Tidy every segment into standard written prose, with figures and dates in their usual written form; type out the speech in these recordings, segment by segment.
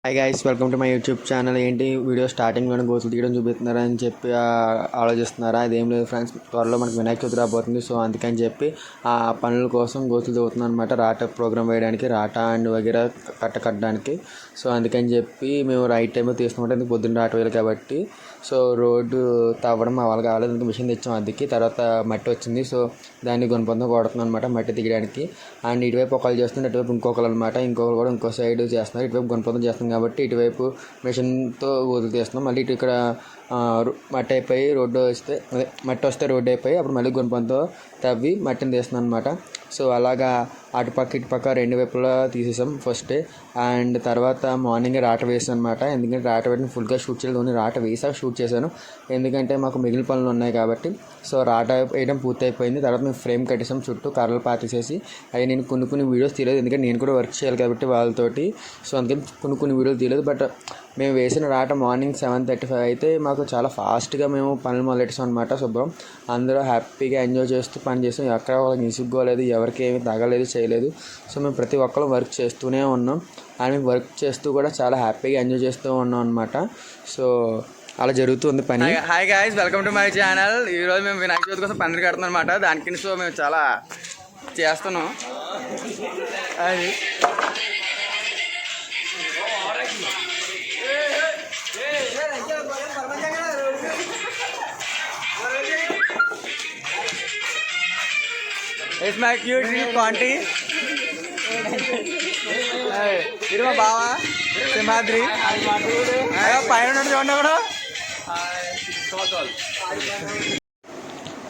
Hi guys, welcome to my YouTube channel. ఏంటి video స్టార్టింగ్లోనే గోతులు తీయడం చూపిస్తున్నారా అని చెప్పి ఆలోచిస్తున్నారా? అదేం లేదు ఫ్రెండ్స్, త్వరలో మనకు వినాయక చవితి రాబోతుంది. సో అందుకని చెప్పి ఆ పనుల కోసం గోతులు తవ్వుతున్నాను అనమాట. రాట ప్రోగ్రామ్ వేయడానికి, రాట అండ్ వగేరా కట్టడానికి. సో అందుకని చెప్పి మేము రైట్ టైంలో తీస్తున్నామంటే ఎందుకు పొద్దున్న రాట వేయాలి కాబట్టి. సో రోడ్డు తవ్వడం మా వాళ్ళు కావాలి, ఎందుకు మిషన్ తెచ్చాం అద్దెకి. తర్వాత మట్టి వచ్చింది, సో దాన్ని గుణపంతో కొడుతున్నాం అనమాట మట్టి దిగడానికి. అండ్ ఇటువైపు ఒకళ్ళు చేస్తుంటే ఇటువైపు ఇంకొకరు అనమాట, ఇంకొకరు కూడా ఇంకో సైడ్ చేస్తున్నారు. ఇటువైపు గుణపంతో చేస్తున్నాం కాబట్టి ఇటువైపు మిషన్తో వదిలి తీస్తున్నాం. మళ్ళీ ఇటు ఇక్కడ మట్టి అయిపోయి రోడ్డు వస్తే, అదే మట్టి వస్తే రోడ్డు అయిపోయి అప్పుడు మళ్ళీ గుణపంతో తవ్వి మట్టిని తీస్తున్నాం అనమాట. సో అలాగా అటుపక్క ఇటుపక్క రెండు వైపులా తీసేసాం ఫస్ట్. అండ్ తర్వాత మార్నింగ్ రాట వేసాను అనమాట. ఎందుకంటే రాట వేయడం ఫుల్గా షూట్ చేయలేదు, రాట వేసాక షూట్ చేశాను. ఎందుకంటే మాకు మిగిలిన పనులు ఉన్నాయి కాబట్టి. సో రాట వేయడం పూర్తి అయిపోయింది. తర్వాత మేము ఫ్రేమ్ కట్టేసాం, చుట్టూ కర్రలు పాతేసేసి. అవి నేను కొన్ని వీడియోస్ తీయలేదు, ఎందుకంటే నేను కూడా వర్క్ చేయాలి కాబట్టి వాళ్ళతోటి. సో అందుకని కొన్ని వీడియోలు తీయలేదు. బట్ మేము వేసిన రాట మార్నింగ్ 7:35 అయితే మాకు చాలా ఫాస్ట్గా మేము పనులు మొదలెట్టాం అనమాట. శుభ్రం అందరూ హ్యాపీగా ఎంజాయ్ చేస్తూ పని చేసాం. ఎక్కడ వాళ్ళకి విసుక్కోలేదు, ఎవరికి ఏమీ తగలేదు, చేయలేదు. సో మేము ప్రతి ఒక్కరు వర్క్ చేస్తూనే ఉన్నాం. అండ్ మేము వర్క్ చేస్తూ కూడా చాలా హ్యాపీగా ఎంజాయ్ చేస్తూ ఉన్నాం అనమాట. సో అలా జరుగుతుంది పని. Hi guys, welcome to my channel. ఈరోజు మేము వినాయక చవితి కోసం పందిరి కడుతున్నాం అనమాట. దానికి సో మేము చాలా చేస్తున్నాం. అది It's my cute little Conti. ఇది మా బావ సింహాద్రి. పైన చూడండి కూడా.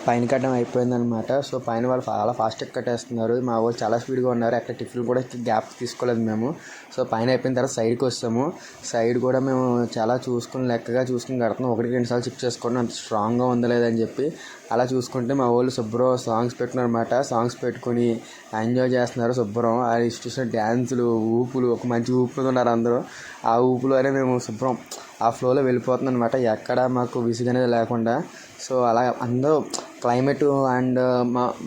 పైన కట్టడం అయిపోయిందనమాట. సో పైన వాళ్ళు చాలా ఫాస్ట్గా కట్టేస్తున్నారు. మా వాళ్ళు చాలా స్పీడ్గా ఉన్నారు. అక్కడ టిఫిన్ కూడా గ్యాప్ తీసుకోలేదు మేము. సో పైన అయిపోయిన తర్వాత సైడ్కి వస్తాము. సైడ్ కూడా మేము చాలా లెక్కగా చూసుకుని కడుతున్నాం. 1-2 సార్లు చెక్ చేసుకోండి అంత స్ట్రాంగ్గా ఉందా లేదని చెప్పి. అలా చూసుకుంటే మా వాళ్ళు శుభ్రం సాంగ్స్ పెట్టుకున్నారన్నమాట. సాంగ్స్ పెట్టుకుని ఎంజాయ్ చేస్తున్నారు శుభ్రం. ఆ చూసిన డ్యాన్సులు, ఊపులు, ఒక మంచి ఊపులు ఉన్నారు అందరూ. ఆ ఊపులోనే మేము శుభ్రం ఆ ఫ్లోలో వెళ్ళిపోతున్నాం అనమాట, ఎక్కడ మాకు విసుగు అనేది లేకుండా. సో అలా అందరూ క్లైమేట్ అండ్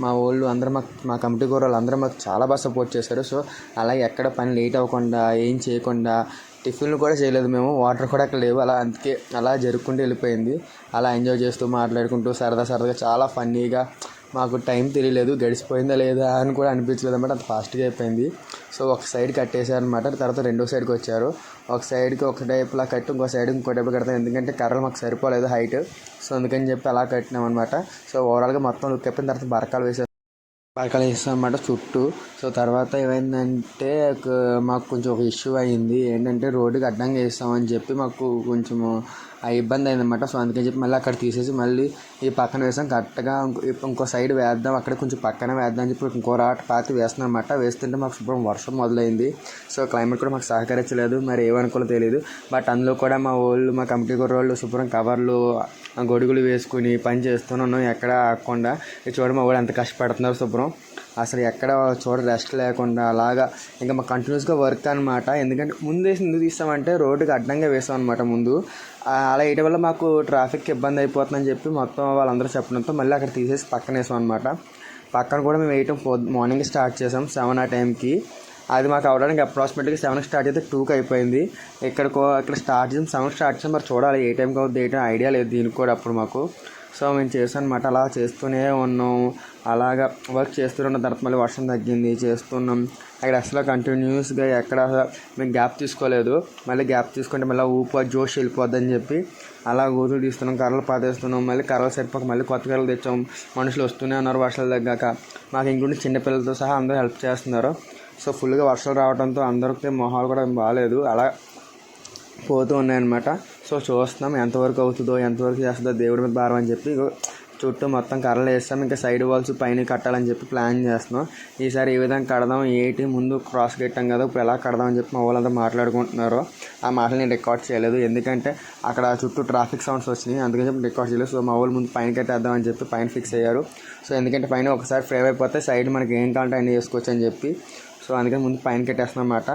మా వాళ్ళు అందరూ మా కమిటీ వాళ్ళు అందరూ మాకు చాలా బాగా సపోర్ట్ చేశారు. సో అలా ఎక్కడ పని లేట్ అవ్వకుండా, ఏం చేయకుండా, టిఫిన్లు కూడా చేయలేదు మేము, వాటర్ కూడా అక్కడ లేవు. అలా అందుకే అలా జరుపుకుంటూ వెళ్ళిపోయింది. అలా ఎంజాయ్ చేస్తూ మాట్లాడుకుంటూ సరదాగా చాలా ఫన్నీగా మాకు టైం తెలియలేదు, గడిచిపోయిందా లేదా అని కూడా అనిపించలేదు అన్నమాట. అంత ఫాస్ట్గా అయిపోయింది. సో ఒక సైడ్ కట్టేశారనమాట. తర్వాత రెండో సైడ్కి వచ్చారు. ఒక సైడ్కి ఒక టైప్లా కట్టి ఇంకో సైడ్ ఇంకో టైపు కడతాం. ఎందుకంటే కర్రలు మాకు సరిపోలేదు హైట్. సో అందుకని చెప్పి అలా కట్టినాం అనమాట. సో ఓవరాల్గా మొత్తం లుక్ అయిపోయిన తర్వాత బరకాలు వేసాం అన్నమాట చుట్టూ. సో తర్వాత ఏమైందంటే మాకు కొంచెం ఒక ఇష్యూ అయ్యింది. ఏంటంటే రోడ్డుకి అడ్డంగా వేస్తామని చెప్పి మాకు కొంచెము ఆ ఇబ్బంది అయిందన్నమాట. సో అందుకని చెప్పి మళ్ళీ అక్కడ తీసేసి మళ్ళీ ఈ పక్కన వేసాం. కరెక్ట్గా ఇంకో సైడ్ వేద్దాం, అక్కడ కొంచెం పక్కన వేద్దాం అని చెప్పి ఇంకో రాట పాతి వేస్తున్నాం అనమాట. వేస్తుంటే మాకు శుభ్రం వర్షం మొదలైంది. సో క్లైమేట్ కూడా మాకు సహకరించలేదు, మరి ఏమనుకోలో తెలియదు. బట్ అందులో కూడా మా వాళ్ళు, మా కమిటీ వాళ్ళు శుభ్రం కవర్లు, గొడుగులు వేసుకుని పని చేస్తున్నాం, ఎక్కడ ఆగకుండా. చూడండి మా వాళ్ళు ఎంత కష్టపడుతున్నారు శుభ్రం. అసలు ఎక్కడ రెస్ట్ లేకుండా అలాగా ఇంకా మాకు కంటిన్యూస్గా వర్క్ అనమాట. ఎందుకంటే ముందు వేసి ఎందుకు తీస్తామంటే రోడ్డుకి అడ్డంగా వేస్తాం అనమాట ముందు. అలా వేయడం వల్ల మాకు ట్రాఫిక్ ఇబ్బంది అయిపోతుందని చెప్పి మొత్తం వాళ్ళందరూ చెప్పడంతో మళ్ళీ అక్కడ తీసేసి పక్కన వేసాం అనమాట. పక్కన కూడా మేము వేయటం మార్నింగ్ స్టార్ట్ చేసాం 7 ఆ టైంకి. అది మాకు అవడానికి అప్రాక్సిమేట్గా 7కి స్టార్ట్ అయితే 2కి అయిపోయింది. ఇక్కడ స్టార్ట్ చేసాం, 7కి స్టార్ట్ చేసాం. మరి చూడాలి ఏ టైంకి అవుతుంది, ఏ టైం ఐడియా లేదు దీనికి కూడా అప్పుడు మాకు. సో మేము చేసాం అనమాట. అలా చేస్తూనే ఉన్నాం. అలాగా వర్క్ చేస్తూనే ఉన్న తర్వాత మళ్ళీ వర్షం తగ్గింది, చేస్తున్నాం. అక్కడ అసలు కంటిన్యూస్గా ఎక్కడ మేము గ్యాప్ తీసుకోలేదు. మళ్ళీ గ్యాప్ తీసుకుంటే మళ్ళీ జోష్ వెళ్ళిపోద్దని చెప్పి అలా గోతులు తీస్తున్నాం, కర్రలు పాతేస్తున్నాం. మళ్ళీ కర్రలు సరిపోక మళ్ళీ కొత్త కర్రలు తెచ్చాం. మనుషులు వస్తూనే ఉన్నారు వర్షాలు తగ్గాక. మాకు ఇంకొంటే చిన్నపిల్లలతో సహా అందరూ హెల్ప్ చేస్తున్నారు. సో ఫుల్గా వర్షాలు రావడంతో అందరికీ మొహాలు కూడా బాగాలేదు, అలా పోతూ ఉన్నాయన్నమాట. సో చూస్తున్నాం ఎంతవరకు అవుతుందో, ఎంతవరకు చేస్తుందో దేవుడి మీద భారం అని చెప్పి చుట్టూ మొత్తం కర్రలు వేస్తాం. ఇంకా సైడ్ వాల్స్ పైన కట్టాలని చెప్పి ప్లాన్ చేస్తున్నాం. ఈసారి ఏ విధంగా కడదాం, ముందు క్రాస్ కట్టాం కదా, ఇప్పుడు ఎలా కడదాం అని చెప్పి మా వాళ్ళంతా మాట్లాడుకుంటున్నారు. ఆ మాటలు నేను రికార్డ్ చేయలేదు, ఎందుకంటే అక్కడ చుట్టూ ట్రాఫిక్ సౌండ్స్ వచ్చినాయి, అందుకని చెప్పి రికార్డ్ చేయలేదు. సో మా వాళ్ళు ముందు పైన కట్టేద్దాం అని చెప్పి పైన ఫిక్స్ అయ్యారు. సో ఎందుకంటే పైన ఒకసారి ఫ్రేమ్ అయిపోతే సైడ్ మనకి ఏం కావాలంటే అన్నీ చేసుకోవచ్చు అని చెప్పి. సో అందుకని ముందు పైన కట్టేస్తున్నాం అన్నమాట.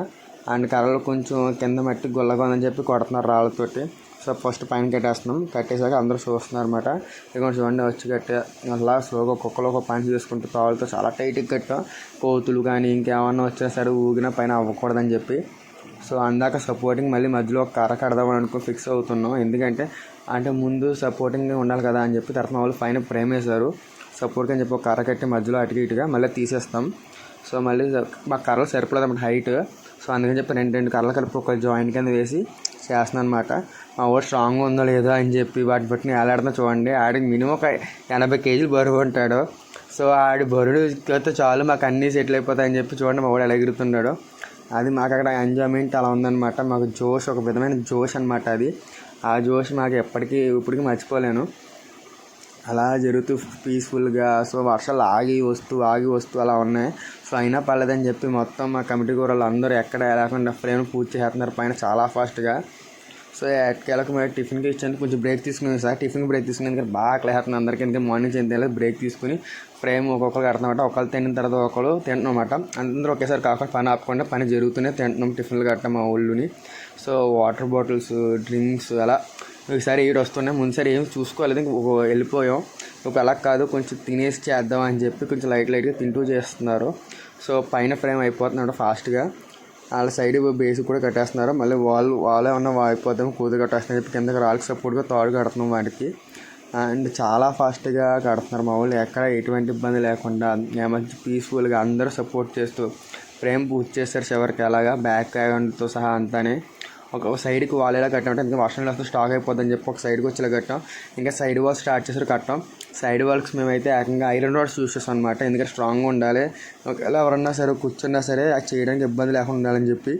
అండ్ కర్రలు కొంచెం కింద మట్టి గుల్లగా ఉందని చెప్పి కొడుతున్నారు రాళ్ళతోటి. సో ఫస్ట్ పైన కట్టేస్తున్నాం. కట్టేసాక అందరూ చూస్తున్నారు అనమాట. ఇక్కడ చూడండి వచ్చి కట్టే అలా స్లోగా ఒక్కొక్కరు ఒక పని చేసుకుంటూ తాళ్ళతో చాలా టైట్గా కట్టాం. కోతులు కానీ ఇంకేమన్నా వచ్చినా సరే ఊగినా పైన అవ్వకూడదని చెప్పి సో అందాక సపోర్టింగ్ మళ్ళీ మధ్యలో ఒక కర్ర కడదామని అనుకో ఫిక్స్ అవుతున్నాం. ఎందుకంటే అంటే ముందు సపోర్టింగ్ ఉండాలి కదా అని చెప్పి తర్వాత మా వాళ్ళు పైన ఫ్రేమ్ వేశారు. సపోర్ట్గా అని చెప్పి ఒక కర్ర కట్టి మధ్యలో అటుగా ఇటుగా మళ్ళీ తీసేస్తాం. సో మళ్ళీ మా కర్రలు సరిపడదు అన్నమాట హైట్. సో అందుకని చెప్పి రెండు కర్రలు కలిపి ఒక జాయింట్ కింద వేసి చేస్తున్నాను అనమాట. మా వాడు స్ట్రాంగ్గా ఉందో లేదో అని చెప్పి వాటి బట్టి వేలాడుతున్నా చూడండి. ఆడికి మినిమం ఒక 80 కేజీలు బరువు ఉంటాడు. సో ఆడి బరువుతో చాలు మాకు అన్నీ సెటిల్ అయిపోతాయని చెప్పి చూడండి మా వాడు ఎలా ఎగురుతున్నాడో. అది మాకు అక్కడ ఎంజాయ్మెంట్ అలా ఉందన్నమాట. మాకు జోష్, ఒక విధమైన జోష్ అనమాట అది. ఆ జోష్ మాకు ఇప్పటికీ మర్చిపోలేను. అలా జరుగుతూ పీస్ఫుల్గా. సో వర్షాలు ఆగి వస్తూ అలా ఉన్నాయి. సో అయినా పర్లేదని చెప్పి మొత్తం మా కమిటీ కూరలు అందరూ ఎక్కడ లేకుండా ఫ్రేమ్ పూర్తి చేస్తున్నారు పైన చాలా ఫాస్ట్గా. సో ఎక్కడికి మేము టిఫిన్కి ఇచ్చేందుకు కొంచెం బ్రేక్ తీసుకున్నాం సార్. టిఫిన్ బ్రేక్ తీసుకునేందుకు బాగా ఆకలేస్తుంది అందరికీ. ఎందుకంటే మార్నింగ్ చేయాలి బ్రేక్ తీసుకుని ఫ్రేమ్ ఒక్కొక్కరు కడుతున్నమాట. ఒకళ్ళు తిన్న తర్వాత ఒకళ్ళు తింటున్నాం అన్నమాట. అందరూ ఒకేసారి కాకుండా పని ఆపకుండా పని జరుగుతూనే తింటున్నాం టిఫిన్లు కట్టడం మా ఊళ్ళోని. సో వాటర్ బాటిల్స్, డ్రింక్స్ అలా ఈసారి ఏడు వస్తున్నాయి. ముందుసారి ఏం చూసుకోలేదు, వెళ్ళిపోయాం. ఇప్పుడు అలా కాదు, కొంచెం తినేసి చేద్దాం అని చెప్పి కొంచెం లైట్గా తింటూ చేస్తున్నారు. సో పైన ఫ్రేమ్ అయిపోతున్నాడు ఫాస్ట్గా. వాళ్ళ సైడ్ బేస్ కూడా కట్టేస్తున్నారు. మళ్ళీ వాళ్ళు ఏమన్నా అయిపోతాం కూతురు కట్టేస్తున్నారు చెప్పి కిందకి రాళ్ళకి సపోర్ట్గా తాడు కడుతున్నాం వాటికి. అండ్ చాలా ఫాస్ట్గా కడుతున్నారు మా వాళ్ళు. ఎక్కడ ఎటువంటి ఇబ్బంది లేకుండా మంచి పీస్ఫుల్గా అందరూ సపోర్ట్ చేస్తూ ఫ్రేమ్ పూర్తి చేస్తారు చివరికి. అలాగా బ్యాక్ తో సహా అంతానే ఒక సైడ్కి వాళ్ళు ఎలా కట్టామంటే ఇంకా వర్షం వస్తే స్టాక్ అయిపోద్దని చెప్పి ఒక సైడ్కి వచ్చేలా కట్టాం. ఇంకా సైడ్ వాల్స్ స్టార్ట్ చేసారు కట్టాం. సైడ్ వాల్స్ మేమైతే ఏకంగా ఐరన్ రాడ్స్ యూస్ చేస్తాం అనమాట. ఎందుకంటే స్ట్రాంగ్గా ఉండాలి. ఒకవేళ ఎవరన్నా సరే కూర్చున్నా సరే అది చేయడానికి ఇబ్బంది లేకుండా ఉండాలని చెప్పి.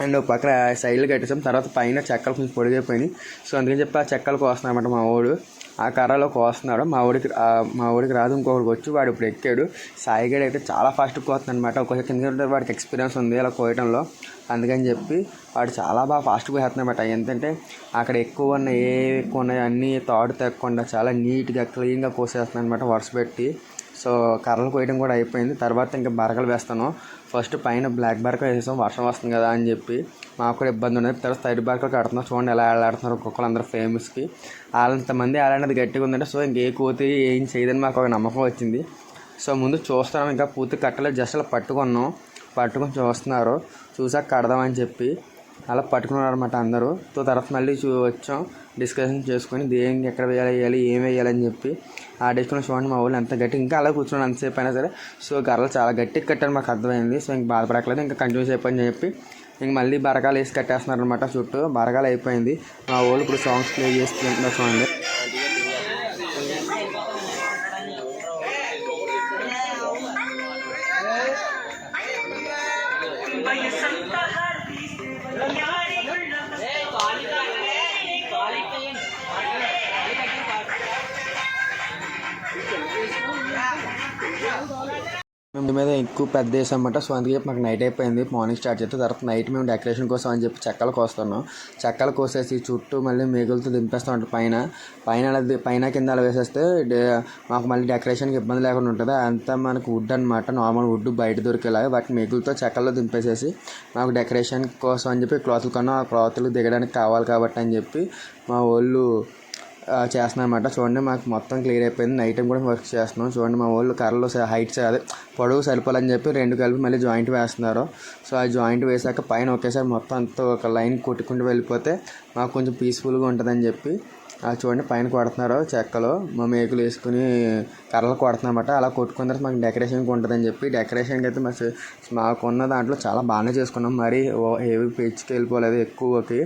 అండ్ ఒక పక్కన సైడ్లు కట్టేసాం. తర్వాత పైన చెక్కలు కొంచెం పొడిగైపోయినాయి. సో అందుకని చెప్పి ఆ చెక్కలు కోస్తున్నారన్నమాట మా వాడు. ఆ కర్రలో కోస్తున్నాడు. మా ఊడికి రాదు, ఇంకొకరికి వచ్చి వాడు ఇప్పుడు ఎక్కాడు. సాయిగడ్ అయితే చాలా ఫాస్ట్గా కోస్తుంది అనమాట. ఒక్కొక్కరికి ఎందుకంటే వాడికి ఎక్స్పీరియన్స్ ఉంది అలా కోయటంలో. అందుకని చెప్పి వాడు చాలా బాగా ఫాస్ట్గా పోతున్నాడన్నమాట. ఏంటంటే అక్కడ ఎక్కువ ఉన్నాయో అన్నీ తాడు తెక్కకుండా చాలా నీట్గా క్లీన్గా కోసేస్తున్నాను అనమాట వరుస పెట్టి. సో కర్రలు కోయడం కూడా అయిపోయింది. తర్వాత ఇంకా బరకలు వేస్తాను. ఫస్ట్ పైన బ్లాక్ బరకలు వేసాం వర్షం వస్తుంది కదా అని చెప్పి. మాకు కూడా ఇబ్బంది ఉండదు. తర్వాత సైడ్ బరకలు కడుతున్నాం. చూడండి ఎలా ఆడుతున్నారు ఒక్కొక్కరు అందరూ ఫేమస్కి. వాళ్ళంతమంది ఆడనేది గట్టిగా ఉందంటే సో ఇంకే కోతి ఏం చేయదని మాకు ఒక నమ్మకం వచ్చింది. సో ముందు చూస్తున్నాం, ఇంకా పూర్తి కట్టలేదు, జస్ట్ అలా పట్టుకొని చూస్తున్నారు. చూసాక కడదామని చెప్పి అలా పట్టుకున్నారు అనమాట అందరూ. సో తర్వాత మళ్ళీ వచ్చాం డిస్కషన్ చేసుకొని దేనికి ఎక్కడ వేయాలి ఏం వేయాలని చెప్పి ఆ డిస్కషన్ చూడండి. మా వాళ్ళు ఎంత గట్టి ఇంకా అలా కూర్చున్నాను అంతసేపు అయినా సరే. సో గర్రలు చాలా గట్టిగా కట్టారు మాకు అర్థమైంది. సో ఇంక బాధపడట్లేదు, ఇంకా కంటిన్యూస్ అయిపోయింది చెప్పి ఇంక మళ్ళీ బరకాలు వేసి కట్టేస్తున్నారు అనమాట. చుట్టూ బరకాలు అయిపోయింది. మా వాళ్ళు ఇప్పుడు సాంగ్స్ ప్లే చేసుకుంటున్నారు చూడండి. మేము మీద ఎక్కువ పెద్ద వేసాం అన్నమాట. సో అందుకే మాకు నైట్ అయిపోయింది. మార్నింగ్ స్టార్ట్ చేస్తే తర్వాత నైట్ మేము డెకరేషన్ కోసం అని చెప్పి చెక్కలు కోస్తున్నాం. చెక్కలు కోసేసి చుట్టూ మళ్ళీ మేగులతో దింపేస్తాం అంటే పైన కింద అలా వేసేస్తే మాకు మళ్ళీ డెకరేషన్కి ఇబ్బంది లేకుండా ఉంటుంది. అంతా మనకు వుడ్ అనమాట, నార్మల్ వుడ్ బయట దొరికేలాగా వాటి మేగులతో చెక్కల్లో దింపేసేసి మాకు డెకరేషన్ కోసం అని చెప్పి క్లాతులు కొన్నా. ఆ క్లాతులు దిగడానికి కావాలి కాబట్టి అని చెప్పి మా వాళ్ళు చేస్తున్నాను అనమాట. చూడండి మాకు మొత్తం క్లియర్ అయిపోయింది. నైట్ టైం కూడా వర్క్ చేస్తున్నాం. చూడండి మా వాళ్ళు కర్రలు హైట్స్ అదే పొడవు సరిపోవాలని చెప్పి రెండు కలిపి మళ్ళీ జాయింట్ వేస్తున్నారు. సో ఆ జాయింట్ వేసాక పైన ఒకేసారి మొత్తం అంతా ఒక లైన్ కొట్టుకుంటూ వెళ్ళిపోతే మాకు కొంచెం పీస్ఫుల్గా ఉంటుందని చెప్పి చూడండి పైన కొడుతున్నారు చెక్కలు. మా మేకులు వేసుకుని కర్రలు కొడుతున్నాం అన్నమాట. అలా కొట్టుకున్న తర్వాత మాకు డెకరేషన్కి ఉంటుందని చెప్పి డెకరేషన్కి అయితే మాకున్న దాంట్లో చాలా బాగానే చేసుకున్నాం. మరీ హెవీ పెంచుకి వెళ్ళిపోలేదు ఎక్కువకి.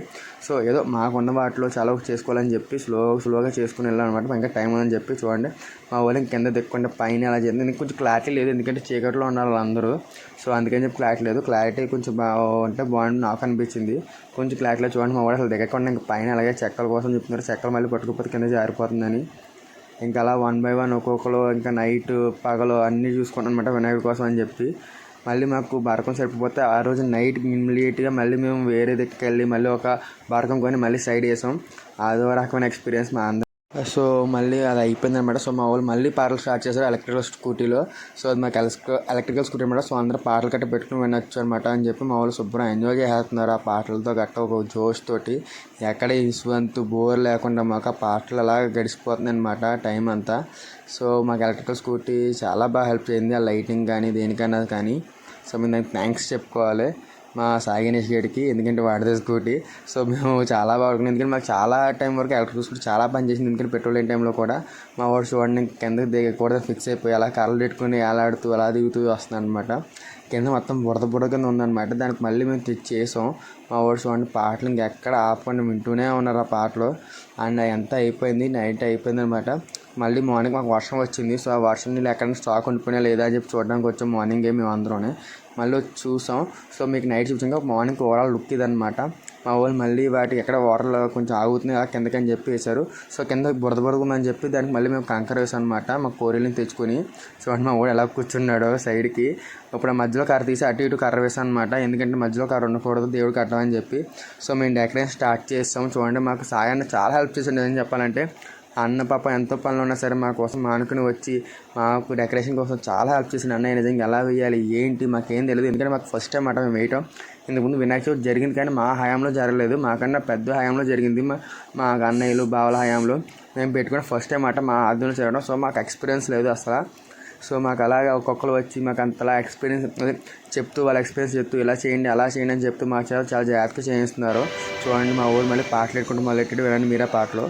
సో ఏదో మాకున్న వాటిలో చాలా చేసుకోవాలని చెప్పి స్లోగా చేసుకుని వెళ్ళాం అనమాట. ఇంకా టైం ఉందని చెప్పి చూడండి మా వాళ్ళు కింద దిక్కుండా పైన అలా చేయండి. నీకు కొంచెం క్లారిటీ లేదు ఎందుకంటే చీకట్లో ఉన్నారు వాళ్ళందరూ. సో అందుకని చెప్పి క్లారిటీ లేదు. క్లారిటీ కొంచెం అంటే బాగుంది నాకు అనిపించింది. కొంచెం క్లారిటీలో చూడండి మా వాడు అసలు దిగకుండా ఇంకా పైన అలాగే చెక్కల కోసం చెప్తున్నారు. చెక్కలు మళ్ళీ పట్టుకుపోతే కింద జారిపోతుందని ఇంకా అలా 1 by 1 ఒక్కొక్కరు ఇంకా నైట్ పగలు అన్నీ చూసుకుంటాం అనమాట వినాయకుడి కోసం అని చెప్పి. మళ్ళీ మాకు బరకం సరిపోతే ఆ రోజు నైట్ ఇమ్మీడియట్గా మళ్ళీ మేము వేరే దగ్గరికి వెళ్ళి మళ్ళీ ఒక బరకం కొని మళ్ళీ సైడ్ వేసాం. అదో రకమైన ఎక్స్పీరియన్స్ మా అందరం. సో మళ్ళీ అది అయిపోయింది అనమాట. సో మా వాళ్ళు మళ్ళీ పాటలు స్టార్ట్ చేశారు ఎలక్ట్రికల్ స్కూటీలో. సో అది మాకు ఎలక్ట్రికల్ స్కూటీ అనమాట. సో అందరూ పాటలు గట్ట పెట్టుకుని వినొచ్చు అనమాట అని చెప్పి మా వాళ్ళు శుభ్రం ఎంజాయ్ చేస్తున్నారు ఆ పాటలతో గట్ట ఒక జోష్ తోటి. ఎక్కడ ఇసువంతు బోర్ లేకుండా మాకు ఆ పాటలు అలా గడిచిపోతుంది అనమాట టైం అంతా. సో మాకు ఎలక్ట్రికల్ స్కూటీ చాలా బాగా హెల్ప్ చేయింది ఆ లైటింగ్ కానీ దేనికన్నా కానీ. సో మేము దానికి థ్యాంక్స్ చెప్పుకోవాలి. మా సాయి గణేష్ గడికి, ఎందుకంటే వాడిదే స్కూటీ. సో మేము చాలా బాగుంది, ఎందుకంటే మాకు చాలా టైం వరకు ఎలక్ట్రిక్ స్కూటీ చాలా పని చేసింది. ఎందుకంటే పెట్రోల్ లేని టైంలో కూడా మా వాడు చూడండి కిందకి దిగకూడదు ఫిక్స్ అయిపోయి అలా కర్రలు పెట్టుకుని ఏలాడుతూ అలా దిగుతూ వస్తుంది అనమాట. కింద మొత్తం బురద కింద ఉందన్నమాట. దానికి మళ్ళీ మేము తెచ్చేసాం. మా వాడు చూడండి పాటలు ఇంకెక్కడ ఆపకుండా వింటూనే ఉన్నారు ఆ పాటలు. అండ్ ఎంత అయిపోయింది, నైట్ అయిపోయింది అనమాట. మళ్ళీ మార్నింగ్ మాకు వర్షం వచ్చింది. సో ఆ వర్షం నీళ్ళు ఎక్కడ స్టాక్ ఉండిపోయినా లేదా అని చెప్పి చూడడానికి వచ్చాం మార్నింగే మేము అందరం. మళ్ళీ వచ్చి చూసాం. సో మీకు నైట్ చూసాక మార్నింగ్ ఓవరాల్ లుక్ ఇదనమాట. మా వాళ్ళు మళ్ళీ వాటికి ఎక్కడ వాటర్లో కొంచెం ఆగుతుంది అలా కిందకని చెప్పి వేశారు. సో కింద బురద ఉందని చెప్పి దానికి మళ్ళీ మేము కంకర వేసాం అనమాట. మా కోరిల్ని తెచ్చుకొని చూడండి మా వాడు ఎలా కూర్చున్నాడో సైడ్కి. ఇప్పుడు ఆ మధ్యలో కర్ర తీసి అటు ఇటు కర్ర వేసాం అనమాట. ఎందుకంటే మధ్యలో కర్ర ఉండకూడదు దేవుడు కట్టమని చెప్పి. సో మేము డెకరేషన్ స్టార్ట్ చేస్తాం. చూడండి మాకు సాయాన్ని చాలా హెల్ప్ చేసింది ఏం చెప్పాలంటే. అన్న పాప ఎంతో పనులు ఉన్నా సరే మా కోసం మానుకుని వచ్చి మాకు డెకరేషన్ కోసం చాలా హెల్ప్ చేసింది. అన్నయ్య నిజంగా ఎలా వేయాలి ఏంటి మాకేం తెలియదు, ఎందుకంటే మాకు ఫస్ట్ టైం మేము వేయటం. ఇంతకుముందు వినాయక చవితి జరిగింది కానీ మా హయాంలో జరగలేదు, మాకన్నా పెద్ద హయాంలో జరిగింది. మా అన్నయ్యలు బావల హయాంలో మేము పెట్టుకున్న ఫస్ట్ టైం మా ఆధ్వర్యంలో జరగడం. సో మాకు ఎక్స్పీరియన్స్ లేదు అసలు. సో మాకు అలాగా ఒక్కొక్కరు వచ్చి మాకు అంతలా ఎక్స్పీరియన్స్ చెప్తూ వాళ్ళ ఎక్స్పీరియన్స్ చెప్తూ ఇలా చేయండి అలా చేయండి అని చెప్తూ మాకు చాలా జాగ్రత్తగా చేయిస్తున్నారు. చూడండి మా ఊరు మళ్ళీ పాటలు పెట్టుకుంటూ మళ్ళీ ఎట్టి వినండి మీరే పాటలు.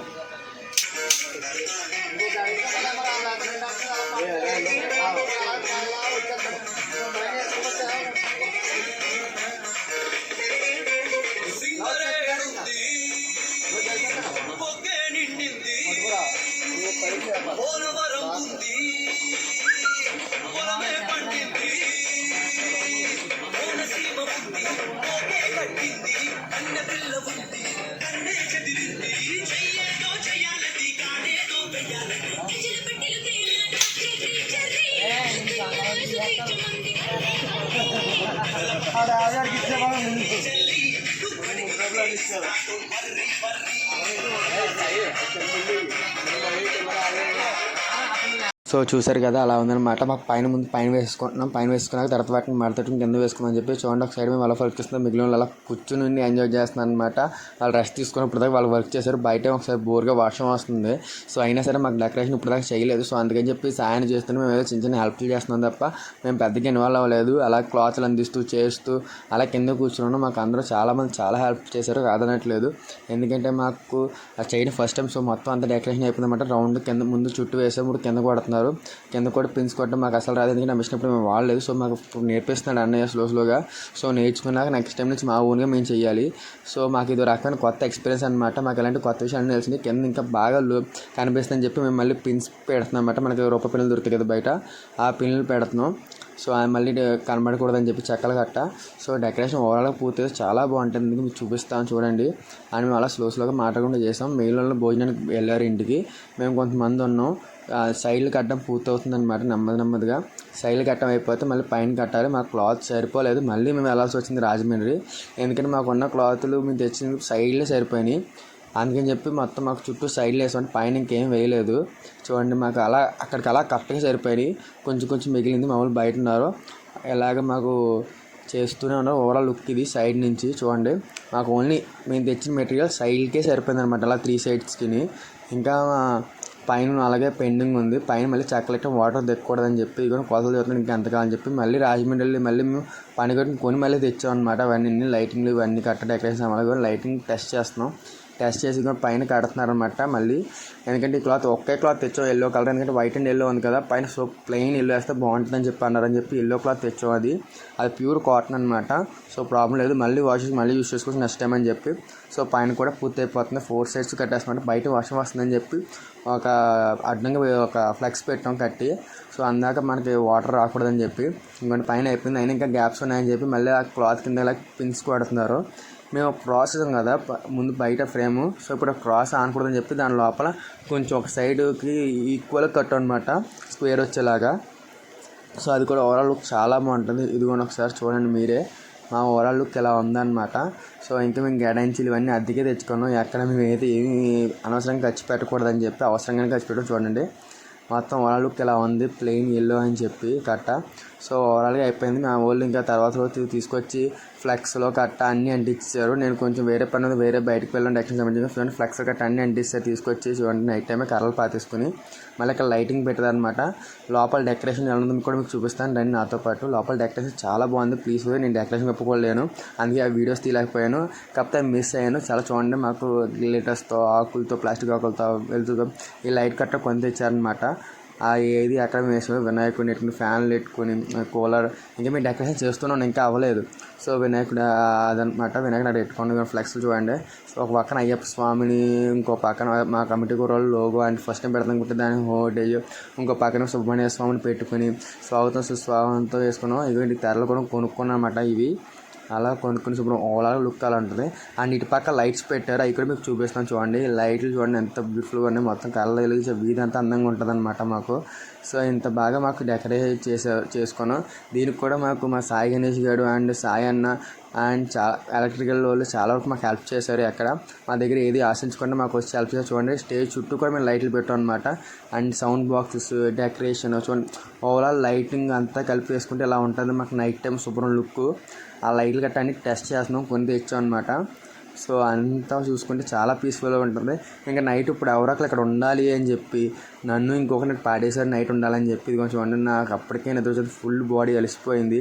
సో చూసారు కదా అలా ఉందన్నమాట. మాకు పైన వేసుకుంటున్నాం. పైన వేసుకున్నాక తర్వాత వాటిని మడతట్టుకుని కింద వేసుకుందాం చెప్పి చూడండి ఒక సైడ్ మేము అలా వర్క్ చేస్తున్నాం. మిగిలిన వాళ్ళు అలా కూర్చుని ఎంజాయ్ చేస్తున్నాం అనమాట. వాళ్ళు రెస్ట్ తీసుకున్నప్పుడు దాకా వాళ్ళు వర్క్ చేశారు. బయట ఒకసారి బోర్గా వర్షం వస్తుంది. సో అయినా సరే మాకు డెకరేషన్ ఇప్పుడు దాకా చేయలేదు. సో అందుకని చెప్పి సాయం చేస్తున్నాం. మేము ఏదో చిన్న హెల్ప్ చేస్తున్నాం తప్ప మేము పెద్దగా ఇన్వాల్వ్ అవ్వలేదు. అలా క్లాత్లు అందిస్తూ చేస్తూ అలా కింద కూర్చున్నాం. మాకు అందరూ చాలామంది చాలా హెల్ప్ చేశారు, కాదనట్లేదు. ఎందుకంటే మాకు చేయడం ఫస్ట్ టైం. సో మొత్తం అంతా డెకరేషన్ అయిపోయిందన్నమాట. రౌండ్ కింద ముందు చుట్టూ వేసాం, ఇప్పుడు కింద కొడుతున్నారు. కింద కూడా పిన్స్ కొట్టడం మాకు అసలు రాదు, ఎందుకంటే నమ్మించినప్పుడు మేము వాడలేదు. సో మాకు ఇప్పుడు నేర్పిస్తున్నాడు అన్నయ్య స్లోగా. సో నేర్చుకున్నాక నెక్స్ట్ టైం నుంచి మా ఊరిగా మేము చేయాలి. సో మాకు ఇది రకమైన కొత్త ఎక్స్పీరియన్స్ అనమాట. మాకు ఎలాంటి కొత్త విషయాలు తెలిసింది. కింద ఇంకా బాగా కనిపిస్తుందని చెప్పి మేము మళ్ళీ పిన్స్ పెడుతున్నాం అనమాట. మనకి రూపాయి పిన్నులు దొరుకుతాయి కదా బయట, ఆ పిన్నులు పెడుతున్నాం. సో అది మళ్ళీ కనబడకూడదని చెప్పి చెక్కలు కట్ట. సో డెకరేషన్ ఓవరాల్గా పూర్తిగా చాలా బాగుంటుంది, ఎందుకు మీకు చూపిస్తాను చూడండి. అని మేము అలా స్లోగా మాట్లాడకుండా చేసాం. మిగిలిన భోజనానికి వెళ్ళారు ఇంటికి. మేము కొంతమంది ఉన్నాం. సైడ్లు కట్టడం పూర్తవుతుంది అనమాట. నెమ్మదిగా సైడ్లు కట్టడం అయిపోతే మళ్ళీ పైన కట్టాలి. మాకు క్లాత్ సరిపోలేదు, మళ్ళీ మేము వెళ్ళాల్సి వచ్చింది రాజమండ్రి. ఎందుకంటే మాకున్న క్లాతులు మేము తెచ్చిన సైడ్లే సరిపోయినాయి. అందుకని చెప్పి మొత్తం మాకు చుట్టూ సైడ్లు వేసాం, పైన ఇంకేం వేయలేదు. చూడండి మాకు అలా అక్కడికి అలా కరెక్ట్గా సరిపోయినాయి. కొంచెం మిగిలింది. మామూలు బయట ఉన్నారు, ఇలాగ మాకు చేస్తూనే ఉన్నారు. ఓవరాల్ లుక్ ఇది సైడ్ నుంచి చూడండి. మాకు ఓన్లీ మేము తెచ్చిన మెటీరియల్ సైడ్కే సరిపోయింది అనమాట, అలా 3 సైడ్స్కి. ఇంకా పైన అలాగే పెండింగ్ ఉంది. పైన మళ్ళీ చెక్కలెట్ట వాటర్ తెక్కకూడదని చెప్పి ఇక కొలతలు చదువుతున్నాం ఇంకా ఎంతగా అని చెప్పి మళ్ళీ రాజమండ్రి వెళ్ళి మళ్ళీ మేము పని కొని మళ్ళీ తెచ్చాం అనమాట. అవన్నీ లైటింగ్లు ఇవన్నీ కట్ట డెకరేషన్ అవ్వాలి. లైటింగ్ టెస్ట్ చేస్తున్నాం. టెస్ట్ చేసి కూడా పైన కడుతున్నారు అనమాట మళ్ళీ. ఎందుకంటే ఈ క్లాత్ ఒకే క్లాత్ తెచ్చాం ఎల్లో కలర్, ఎందుకంటే వైట్ అండ్ ఎల్లో ఉంది కదా పైన. సో ప్లెయిన్ ఎల్లో వేస్తే బాగుంటుందని చెప్పి అన్నారని చెప్పి ఎల్లో క్లాత్ తెచ్చాం. అది ప్యూర్ కాటన్ అనమాట. సో ప్రాబ్లం లేదు, మళ్ళీ మళ్ళీ యూస్ చేసుకోవచ్చు నెక్స్ట్ టైం అని చెప్పి. సో పైన కూడా పూర్తి అయిపోతుంది. 4 సైడ్స్ కట్టేస్తామంటే బయట వర్షం వస్తుందని చెప్పి ఒక అడ్డంగా ఒక ఫ్లెక్స్ పెట్టాం కట్టి. సో అందాక మనకి వాటర్ రాకూడదని చెప్పి. ఇంకొంచెం పైన అయిపోయింది, అయినా ఇంకా గ్యాప్స్ ఉన్నాయని చెప్పి మళ్ళీ ఆ క్లాత్ కింద ఇలా పిన్స్ కొడుతున్నారు. మేము ప్రాసెస్ కదా ముందు బయట ఫ్రేము. సో ఇప్పుడు క్రాస్ ఆనకూడదని చెప్పి దాని లోపల కొంచెం ఒక సైడ్కి ఈక్వల్గా కట్టు అనమాట, స్క్వేర్ వచ్చేలాగా. సో అది కూడా ఓవరాల్ లుక్ చాలా బాగుంటుంది. ఇదిగోండి ఒకసారి చూడండి మీరే. మా ఓవరాల్ లుక్ ఇలా ఉందన్నమాట. సో ఇంకా మేము గడాయించీలు ఇవన్నీ అద్దెకే తెచ్చుకున్నాం. ఎక్కడ మేము ఏమీ అనవసరంగా ఖర్చు పెట్టకూడదని చెప్పి అవసరంగానే ఖర్చు పెట్టడం. చూడండి మొత్తం ఓవరాల్ లుక్ ఇలా ఉంది, ప్లెయిన్ ఎల్లో అని చెప్పి కట్ట. సో ఓవరాల్గా అయిపోయింది. మా వాళ్ళు ఇంకా తర్వాత రోజు తీసుకొచ్చి ఫ్లెక్స్లో కట్ట అన్నీ అంటించారు. నేను కొంచెం వేరే పని ఉంది, వేరే బయటకు వెళ్ళడం డెకరేషన్ సంబంధించిన చూడండి ఫ్లెక్స్ కట్ట అన్నీ అంటిస్తారు. తీసుకొచ్చి చూడండి నైట్ టైమే కర్రలు పాతేసుకుని మళ్ళీ ఇక్కడ లైటింగ్ పెట్టదనమాట. లోపల డెకరేషన్ ఎలా ఉందని కూడా మీకు చూపిస్తాను రండి నాతో పాటు. లోపల డెకరేషన్ చాలా బాగుంది. ప్లీజ్ నేను డెకరేషన్ ఒప్పుకోలేను, అందుకే ఆ వీడియోస్ తీయలేకపోయాను. కాకపోతే మిస్ అయ్యాను చాలా. చూడండి మాకు గ్లిటర్స్తో, ఆకులతో, ప్లాస్టిక్ ఆకులతో, వెళ్తూ ఈ లైట్ కట్ట కొని తెచ్చారనమాట. ఏది అక్కడ మేము వేసుకుని వినాయకుడిని పెట్టుకుని ఫ్యాన్లు పెట్టుకుని కూలర్ ఇంకా మేము డెకరేషన్ చేస్తున్నాం, ఇంకా అవ్వలేదు. సో వినాయకుడు అదనమాట. వినాయకుడు అక్కడ పెట్టుకుని ఫ్లెక్స్లు చూడండి. సో ఒక పక్కన అయ్యప్ప స్వామిని, ఇంకో పక్కన మా కమిటీ కూరలు లోగో అండ్ ఫస్ట్ టైం పెడతాం అనుకుంటే దాని హోటేజ్, ఇంకో పక్కన సుబ్రహ్మణ్య స్వామిని పెట్టుకుని స్వాగతం సుస్వాగతంతో వేసుకున్నాం. ఇవి తెరలు కూడా కొనుక్కున్నాం అన్నమాట. ఇవి అలా కొనుక్కుని శుభ్రం ఓలా లుక్ అలా ఉంటుంది. అండ్ ఇటు పక్క లైట్స్ పెట్టారు, అవి కూడా మీకు చూపిస్తాను చూడండి. లైట్లు చూడండి ఎంత బ్యూటిఫుల్గా ఉన్నాయి, మొత్తం కళ్ళ వెలిగించే వీధి అంతా అందంగా ఉంటుంది అనమాట మాకు. సో ఇంత బాగా మాకు డెకరేట్ చేసుకున్నాం. దీనికి కూడా మాకు మా సాయి గణేష్ గారు అండ్ సాయి అన్న అండ్ ఎలక్ట్రికల్ వాళ్ళు చాలా వరకు మాకు హెల్ప్ చేశారు. ఎక్కడ మా దగ్గర ఏది ఆశించకుండా మాకు వచ్చి హెల్ప్ చేశారు. చూడండి స్టేజ్ చుట్టూ కూడా మేము లైట్లు పెట్టాం అనమాట. అండ్ సౌండ్ బాక్సెస్, డెకరేషన్ చూడండి ఓవరాల్ లైటింగ్ అంతా కలిపి వేసుకుంటే ఇలా ఉంటుంది మాకు నైట్ టైం శుభ్రం లుక్. ఆ లైట్లు గట్ట అన్ని టెస్ట్ చేస్తున్నాం, కొని తెచ్చాం అనమాట. సో అంతా చూసుకుంటే చాలా పీస్ఫుల్గా ఉంటుంది. ఇంకా నైట్ ఇప్పుడు ఎవరొకరు ఇక్కడ ఉండాలి అని చెప్పి నన్ను ఇంకొకటి పాడేసారు నైట్ ఉండాలని చెప్పి. ఇది కొంచెం వండి నాకు అప్పటికే నిద్ర వచ్చేది, ఫుల్ బాడీ అలసిపోయింది.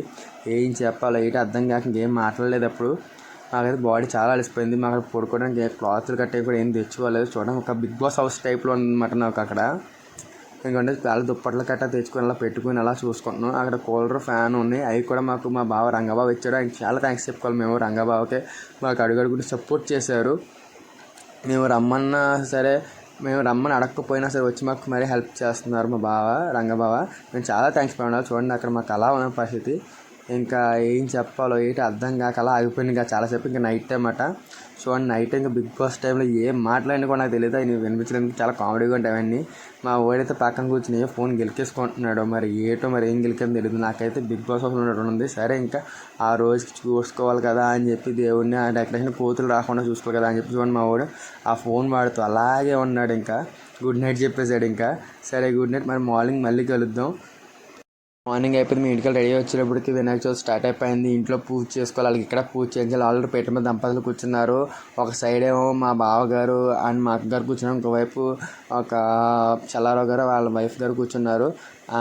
ఏం చెప్పాలో ఏంటి అర్థం కాక ఇంకేం మాట్లాడలేదు. అప్పుడు నాకైతే బాడీ చాలా అలసిపోయింది. మాకు పడుకోవడానికి క్లాత్లు కట్టే కూడా ఏం తెచ్చుకోలేదు. చూడండి ఒక బిగ్ బాస్ హౌస్ టైప్లో ఉందన్నమాట నాకు అక్కడ. ఎందుకంటే చాలా దుప్పట్లు కట్ట తెచ్చుకొని అలా పెట్టుకుని అలా చూసుకుంటున్నాం. అక్కడ కూలర్, ఫ్యాన్ ఉన్నాయి. అవి కూడా మాకు మా బావ రంగబాబు ఇచ్చాడు. ఆయనకి చాలా థ్యాంక్స్ చెప్పుకోవాలి మేము. రంగబాబుకే మాకు అడుగడుగుని సపోర్ట్ చేశారు. మేము రమ్మన్నా సరే, మేము రమ్మని అడగకపోయినా సరే వచ్చి మాకు మరీ హెల్ప్ చేస్తున్నారు మా బావ రంగబావ. మేము చాలా థ్యాంక్స్ పడాలి. చూడండి అక్కడ మాకు అలా ఉన్న పరిస్థితి. ఇంకా ఏం చెప్పాలో ఏంటి అర్థం కాక అలా ఆగిపోయింది. ఇంకా చాలాసేపు ఇంకా నైట్ టైం అట. చూడండి నైట్ ఇంకా బిగ్ బాస్ టైంలో ఏం మాట్లాడినా కూడా నాకు తెలియదు. ఆయన వినిపించడానికి చాలా కామెడీగా ఉంటాయి అవన్నీ. మా ఓడైతే పక్కన కూర్చుని ఫోన్ గెలికేసుకుంటున్నాడు. మరి ఏం గెలికేమో తెలియదు. నాకైతే బిగ్ బాస్ హౌస్ ఉండడం ఉంది. సరే ఇంకా ఆ రోజుకి చూసుకోవాలి కదా అని చెప్పి దేవుడిని ఆ డెకరేషన్ కోతులు రాకుండా చూసుకోవాలి కదా అని చెప్పి చూడండి మా వాడు ఆ ఫోన్ వాడుతూ అలాగే ఉన్నాడు. ఇంకా గుడ్ నైట్ చెప్పేశాడు. ఇంకా సరే గుడ్ నైట్, మరి మార్నింగ్ మళ్ళీ కలుద్దాం. మార్నింగ్ అయిపోయింది. మీ ఇంటికి రెడీ వచ్చేటప్పటికి వినాయక చవితి స్టార్ట్ అయిపోయింది. ఇంట్లో పూజ చేసుకోవాలి, వాళ్ళకి ఇక్కడ పూజ చేయించాలి. ఆల్రెడీ పీట మీద దంపతులు కూర్చున్నారు. ఒక సైడ్ ఏమో మా బావగారు అండ్ మా అక్కగారు కూర్చున్నారు. ఇంకోవైపు ఒక చల్లారావు గారు వాళ్ళ వైఫ్ గారు కూర్చున్నారు.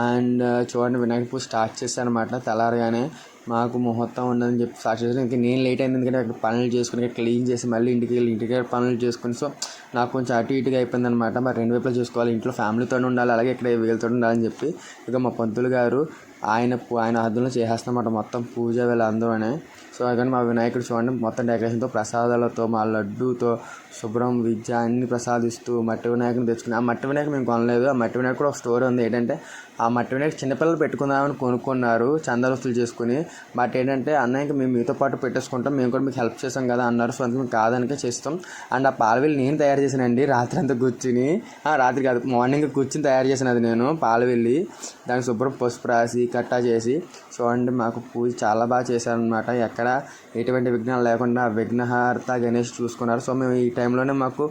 అండ్ చూడండి వినాయక పూజ స్టార్ట్ చేశాను అనమాట. తెల్లారగానే మాకు ముహూర్తం ఉండదని చెప్పి స్టార్ట్ చేశాను. ఇంకా నేను లేట్ అయింది ఎందుకంటే అక్కడ పనులు చేసుకుని క్లీన్ చేసి మళ్ళీ ఇంటికి పనులు చేసుకుని. సో నాకు కొంచెం అటు ఇటుగా అయిపోయింది అనమాట. మరి రెండు వైపులా చూసుకోవాలి, ఇంట్లో ఫ్యామిలీతో ఉండాలి, అలాగే ఇక్కడ వీళ్ళతో ఉండాలని చెప్పి ఇక మా పంతులు గారు ఆయన హద్దులో చేసేస్తామన్నమాట మొత్తం పూజ వీళ్ళందరూనే. సో కానీ మా వినాయకుడు చూడండి మొత్తం డెకరేషన్తో, ప్రసాదాలతో, మా లడ్డూతో, శుభ్రం విద్య అన్ని ప్రసాదిస్తూ మట్టి వినాయకుని తెచ్చుకుని. ఆ మట్టి వినాయకుడు మేము కొనలేదు. ఆ మట్టి వినాయకుడు కూడా ఒక స్టోరీ ఉంది. ఏంటంటే ఆ మట్టి వినాయకుడు చిన్నపిల్లలు పెట్టుకుందామని కొనుక్కున్నారు చందా వస్తువులు చేసుకుని. బట్ ఏంటంటే అన్న ఇంకా మేము మీతో పాటు పెట్టేసుకుంటాం, మేము కూడా మీకు హెల్ప్ చేస్తాం కదా అన్నారు. సో అందుకు మేము కాదనికే చేస్తాం. అండ్ ఆ పాలవెల్లి నేను తయారు చేశానండి. రాత్రి అంతా కూర్చుని, రాత్రి కాదు మార్నింగ్ కూర్చుని తయారు చేశాను అది నేను. పాలవెల్లి దానికి శుభ్రం పసుపు రాసి కట్టా చేసి చూడండి మాకు పూజ చాలా బాగా చేశారనమాట. ఎక్కడ ఎటువంటి విఘ్నాలు లేకుండా విఘ్నహార్త గణేష్ చూసుకున్నారు. సో మేము ఈ టైంలోనే మాకు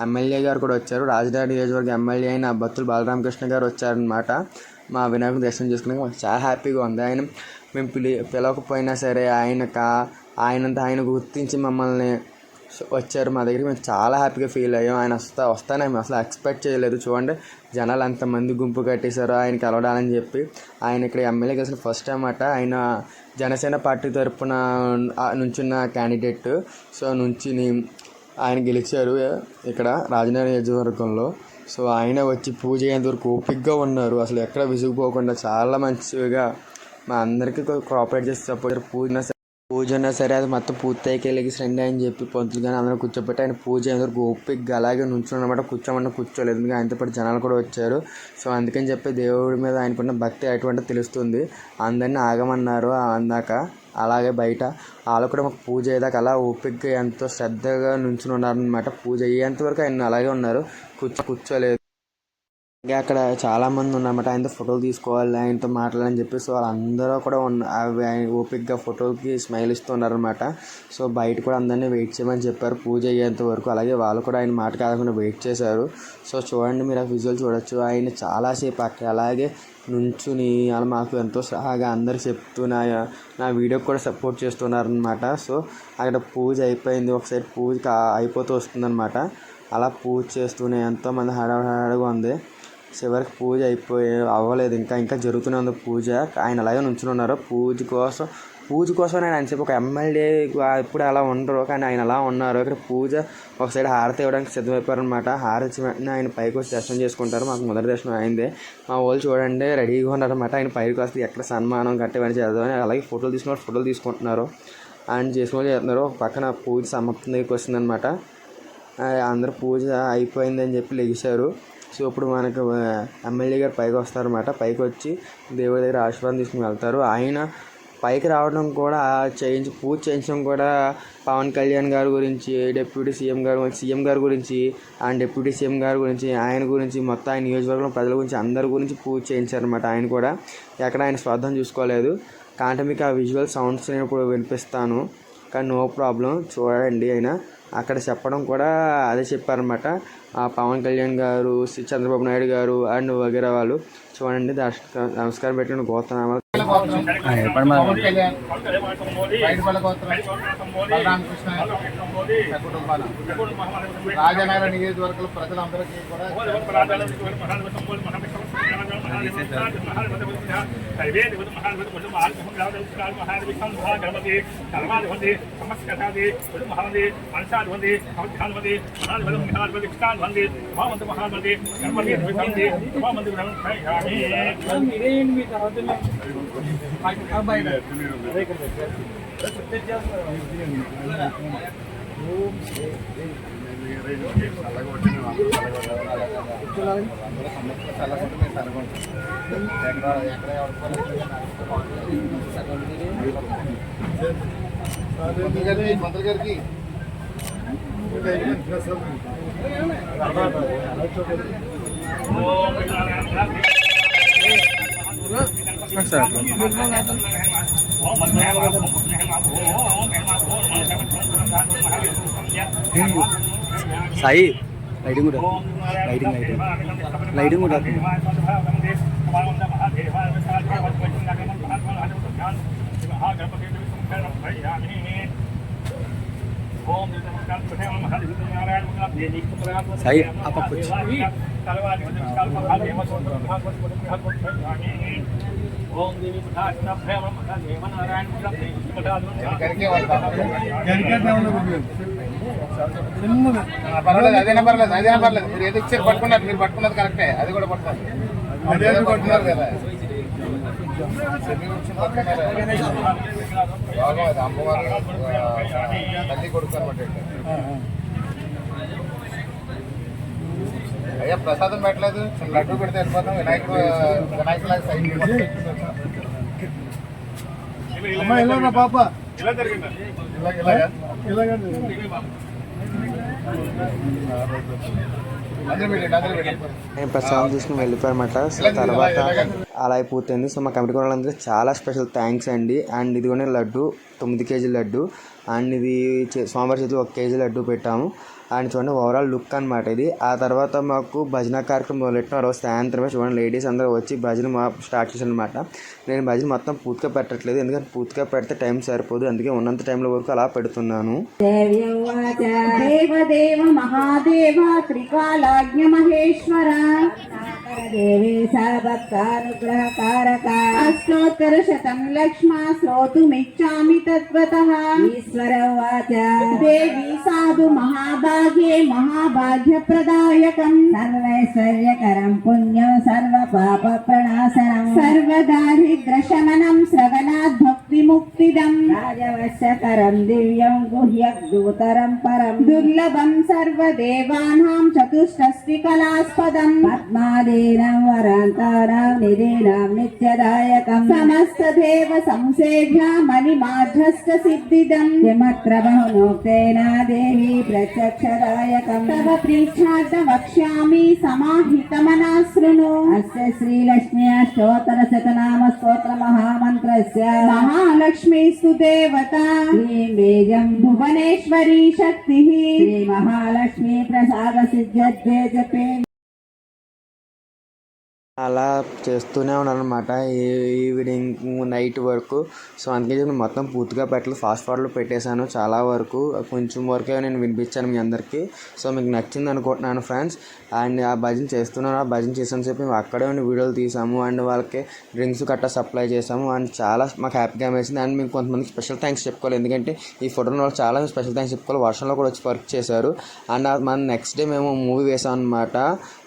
ఎమ్మెల్యే గారు కూడా వచ్చారు. రాజధాని నియోజకవర్గ ఎమ్మెల్యే అయిన బత్తుల బాలరామకృష్ణ గారు వచ్చారనమాట. మా వినాయకుడు దర్శనం చేసుకున్నాక మాకు చాలా హ్యాపీగా ఉంది. ఆయన మేము పిలవకపోయినా సరే ఆయనంతా ఆయన గుర్తించి మమ్మల్ని వచ్చారు మా దగ్గరికి. మేము చాలా హ్యాపీగా ఫీల్ అయ్యాం. ఆయన వస్తానే మేము అసలు ఎక్స్పెక్ట్ చేయలేదు. చూడండి జనాలు అంతమంది గుంపు కట్టేశారు ఆయన కలవడాలని చెప్పి. ఆయన ఇక్కడ ఎమ్మెల్యేకి అసలు ఫస్ట్ టైం అట. ఆయన జనసేన పార్టీ తరఫున నుంచున్న క్యాండిడేట్. సో నుంచిని ఆయన గెలిచారు ఇక్కడ రాజధాని నియోజకవర్గంలో. సో ఆయన వచ్చి పూజ అయ్యేంత వరకు ఓపికగా ఉన్నారు. అసలు ఎక్కడ విసిగిపోకుండా చాలా మంచిగా మా అందరికీ కోఆపరేట్ చేసి సపోర్ట్. పూజ ఉన్నా సరే అది మొత్తం పూర్తయికి వెళ్ళి రండి అని చెప్పి పంతులు కానీ అందరూ కూర్చోబెట్టి ఆయన పూజ అయ్యేందుకు ఓపికగా అలాగే నుంచున్నమాట. కూర్చోమన్నా కూర్చోలేదు, ఎందుకంటే ఆయనతో పాటు జనాలు కూడా వచ్చారు. సో అందుకని చెప్పి దేవుడి మీద ఆయనకున్న భక్తి అటువంటి తెలుస్తుంది. అందరినీ ఆగమన్నారు అందాక. అలాగే బయట వాళ్ళు కూడా మాకు పూజ అయ్యేదాకా అలా ఓపికగా ఎంతో శ్రద్ధగా నుంచుని ఉన్నారనమాట. పూజ అయ్యేంత వరకు ఆయన అలాగే ఉన్నారు, కూర్చోలేదు. ఇంకా అక్కడ చాలామంది ఉన్నారన్నమాట. ఆయనతో ఫోటోలు తీసుకోవాలి, ఆయనతో మాట్లాడాలని చెప్పి. సో వాళ్ళందరూ కూడా ఓపిక్గా ఫోటోకి స్మైల్ ఇస్తూ ఉన్నారనమాట. సో బయట కూడా అందరినీ వెయిట్ చేయమని చెప్పారు పూజ అయ్యేంత వరకు. అలాగే వాళ్ళు కూడా ఆయన మాట కాకుండా వెయిట్ చేశారు. సో చూడండి, మీరు ఆ విజువల్ చూడొచ్చు. ఆయన చాలాసేపు అక్కడ అలాగే నుంచుని అలా మాకు ఎంతో సహాగా అందరికి చెప్తూ నా వీడియోకి కూడా సపోర్ట్ చేస్తున్నారనమాట. సో అక్కడ పూజ అయిపోయింది, ఒక సైడ్ పూజ అయిపోతూ వస్తుందన్నమాట. అలా పూజ చేస్తూనే ఎంతోమంది హడావుడిగా ఉంది. చివరికి పూజ అవ్వలేదు, ఇంకా జరుగుతూనే ఉంది పూజ. ఆయన అలాగే నుంచుని ఉన్నారు పూజ కోసం ఆయన చెప్పి ఒక ఎమ్మెల్యే ఎప్పుడు అలా ఉండరు, కానీ ఆయన అలా ఉన్నారు. ఇక్కడ పూజ ఒక సైడ్ హారతి ఇవ్వడానికి సిద్ధమైపోయారనమాట. హారతి వెంటనే ఆయన పైకి వచ్చి దర్శనం చేసుకుంటారు. మాకు మొదటి దర్శనం అయిందే. మా వాళ్ళు చూడండి రెడీగా ఉన్నారనమాట. ఆయన పైకి వస్తే ఎక్కడ సన్మానం కట్టేవని చేద్దామని అలాగే ఫోటోలు తీసుకుంటున్నారు. ఆయన చేస్తున్నారు. ఒక పక్కన పూజ సమాప్తం దగ్గరికి వస్తుందన్నమాట. అందరూ పూజ అయిపోయిందని చెప్పి లెగిశారు. సో ఇప్పుడు మనకు ఎమ్మెల్యే గారు పైకి వస్తారన్నమాట. పైకి వచ్చి దేవుడి దగ్గర ఆశీర్వాదం తీసుకుని వెళ్తారు. ఆయన పైకి రావడం కూడా పూజ చేయించడం కూడా పవన్ కళ్యాణ్ గారి గురించి, డిప్యూటీ సీఎం గారి గురించి అండ్ డిప్యూటీ సీఎం గారి గురించి, ఆయన గురించి, మొత్తం ఆయన నియోజకవర్గం ప్రజల గురించి అందరి గురించి పూజ చేయించారన్నమాట. ఆయన కూడా ఎక్కడ ఆయన స్వార్థం చూసుకోలేదు. కాబట్టి మీకు ఆ విజువల్ సౌండ్స్ నేను ఇప్పుడు వినిపిస్తాను, కానీ నో ప్రాబ్లం. చూడండి, ఆయన అక్కడ చెప్పడం కూడా అదే చెప్పారన్నమాట. పవన్ కళ్యాణ్ గారు, చంద్రబాబు నాయుడు గారు అండ్ వగేరా వాళ్ళు. చూడండి, నమస్కారం పెట్టుకుని గోత్రనామాలు. రాజనగర నియోజకవర్గ ప్రజలందరికీ కూడా మంత్రి గారికి సాయి లైటింగ్ కూడా సాయి పర్వాలేదు, అదేనా పర్లేదు. మీరు ఏదో ఇచ్చారు పట్టుకున్నారు, మీరు పట్టుకున్నది కరెక్టే. అది కూడా పట్టుకోండి, పట్టుకున్నారు కదా. బాగా అమ్మవారు తల్లి కొడుకు అనమాట. అయ్యా ప్రసాదం పెట్టలేదు, లడ్డు పెడితే వెళ్ళిపోతాం. వినాయకులాగా సైడ్ పాప ఇలా జరిగిందా? నేను ప్రసాదం తీసుకుని వెళ్ళిపోయారన్నమాట. సో తర్వాత అలా అయిపోతుంది. సో మా కమిటీ వాళ్ళందరూ చాలా స్పెషల్ థ్యాంక్స్ అండి. అండ్ ఇది కూడా లడ్డు 9 కేజీల లడ్డు, అండ్ ఇది సోమవారం చేతిలో 1 కేజీ లడ్డు పెట్టాము. అండ్ చూడండి ఓవరాల్ లుక్ అనమాట ఇది. ఆ తర్వాత మాకు భజన కార్యక్రమం మొదలెట్టిన రోజు సాయంత్రమే చూడండి లేడీస్ అందరూ వచ్చి భజన స్టార్ట్ చేశారు అనమాట. నేను భజన మొత్తం పూర్తిగా పెట్టట్లేదు, ఎందుకంటే పూర్తిగా పెడితే టైం సరిపోదు, అందుకే ఉన్నంత టైంలో వరకు అలా పెడుతున్నాను. దేవదేవ మహాదేవ త్రికాలాజ్ఞ మహేశ్వర దేవేశ భక్తానుగ్రహకారక అష్టోత్తర శతం లక్ష్మా శ్రోతుమిచ్చామి తత్వతః ఈశ్వర ఉవాచ దేవి సాధు మహాభాగ్యే మహాభాగ్య ప్రదాయకం సర్వైశ్వర్యకరం పుణ్యం సర్వ పాప ప్రణాశనం సర్వదారిద్ర శమనం శ్రవణాద్ భక్తి ముక్తి सिद्धिदम् राजवश्यकरं दिव्यं गुह्यद्दूतरं परं दुर्लभं सर्वदेवानां चतुष्षष्टिकलास्पदम् पद्मादीनां वरान्तानां निधीनां नित्यदायकं समस्तदेव संसेव्य मणिमाध्यश्च सिद्धिदम् यमत्र बहुनोक्तेन देवी प्रत्यक्षदायकं तव प्रीत्यार्थं वक्ष्यामि समाहितमनः शृणु अस्य श्रीलक्ष्मी अष्टोत्तरशतनाम स्तोत्र महामन्त्रस्य महालक्ष्मीस्तु देवता श्रीं बीजं भुवनेश्वरी शक्तिः श्री महालक्ष्मी प्रसाद सिद्ध्यते जपे అలా చేస్తూనే ఉన్నాను అనమాట ఈవినింగ్ నైట్ వరకు. సో అందుకే నేను మొత్తం పూర్తిగా పెట్టలేదు, ఫాస్ట్ ఫార్వర్డ్లో పెట్టేశాను చాలా వరకు. కొంచెం వరకే నేను వినిపించాను మీ అందరికీ. సో మీకు నచ్చింది అనుకుంటున్నాను ఫ్రెండ్స్. అండ్ ఆ భజన చేస్తున్నాను, ఆ భజన చేసాను చెప్పి మేము అక్కడే ఉండి వీడియోలు తీసాము అండ్ వాళ్ళకి డ్రింక్స్ గట్టా సప్లై చేసాము. అండ్ చాలా మాకు హ్యాపీగా వేసింది. అండ్ మేము కొంతమందికి స్పెషల్ థ్యాంక్స్ చెప్పుకోవాలి, ఎందుకంటే ఈ ఫోటోలో వాళ్ళు చాలా స్పెషల్ థ్యాంక్స్ చెప్పుకోవాలి. వర్షంలో కూడా వచ్చి వర్క్ చేశారు. అండ్ మన నెక్స్ట్ డే మేము మూవీ వేసాం అనమాట.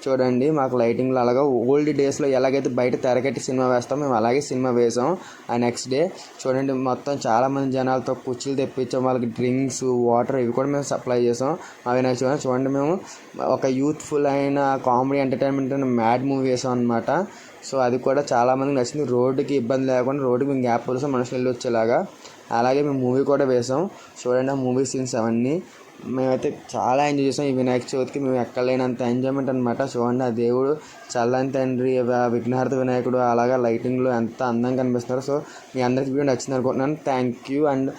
చూడండి మాకు లైటింగ్లో అలాగా ఓల్డ్ డేస్లో ఎలాగైతే బయట తెరకెట్టి సినిమా వేస్తాం మేము అలాగే సినిమా వేసాం. ఆ నెక్స్ట్ డే చూడండి మొత్తం చాలామంది జనాలతో కుర్చీలు తెప్పించాం, వాళ్ళకి డ్రింక్స్ వాటర్ ఇవి కూడా మేము సప్లై చేసాం. అవి నెక్స్ట్ చూడండి మేము ఒక యూత్ఫుల్ అయిన కామెడీ ఎంటర్టైన్మెంట్ అయిన మ్యాడ్ మూవీ వేసాం అనమాట. సో అది కూడా చాలామందికి నచ్చింది. రోడ్డుకి ఇబ్బంది లేకుండా రోడ్డుకి మేము గ్యాప్ వదిలేసాం మనుషులు వెళ్ళి వచ్చేలాగా. అలాగే మేము మూవీ కూడా వేసాం. చూడండి ఆ మూవీ సీన్స్ అవన్నీ మేమైతే చాలా ఎంజాయ్ చేసాం. ఈ వినాయక చవితికి మేము ఎక్కలేనంత ఎంజాయ్మెంట్ అనమాట. చూడండి ఆ దేవుడు చల్లని తండ్రి విఘ్నహర్త వినాయకుడు అలాగా లైటింగ్లో ఎంత అందంగా కనిపిస్తున్నారు. సో మీ అందరికీ వీడియో నచ్చింది అనుకుంటున్నాను. Thank you. అండ్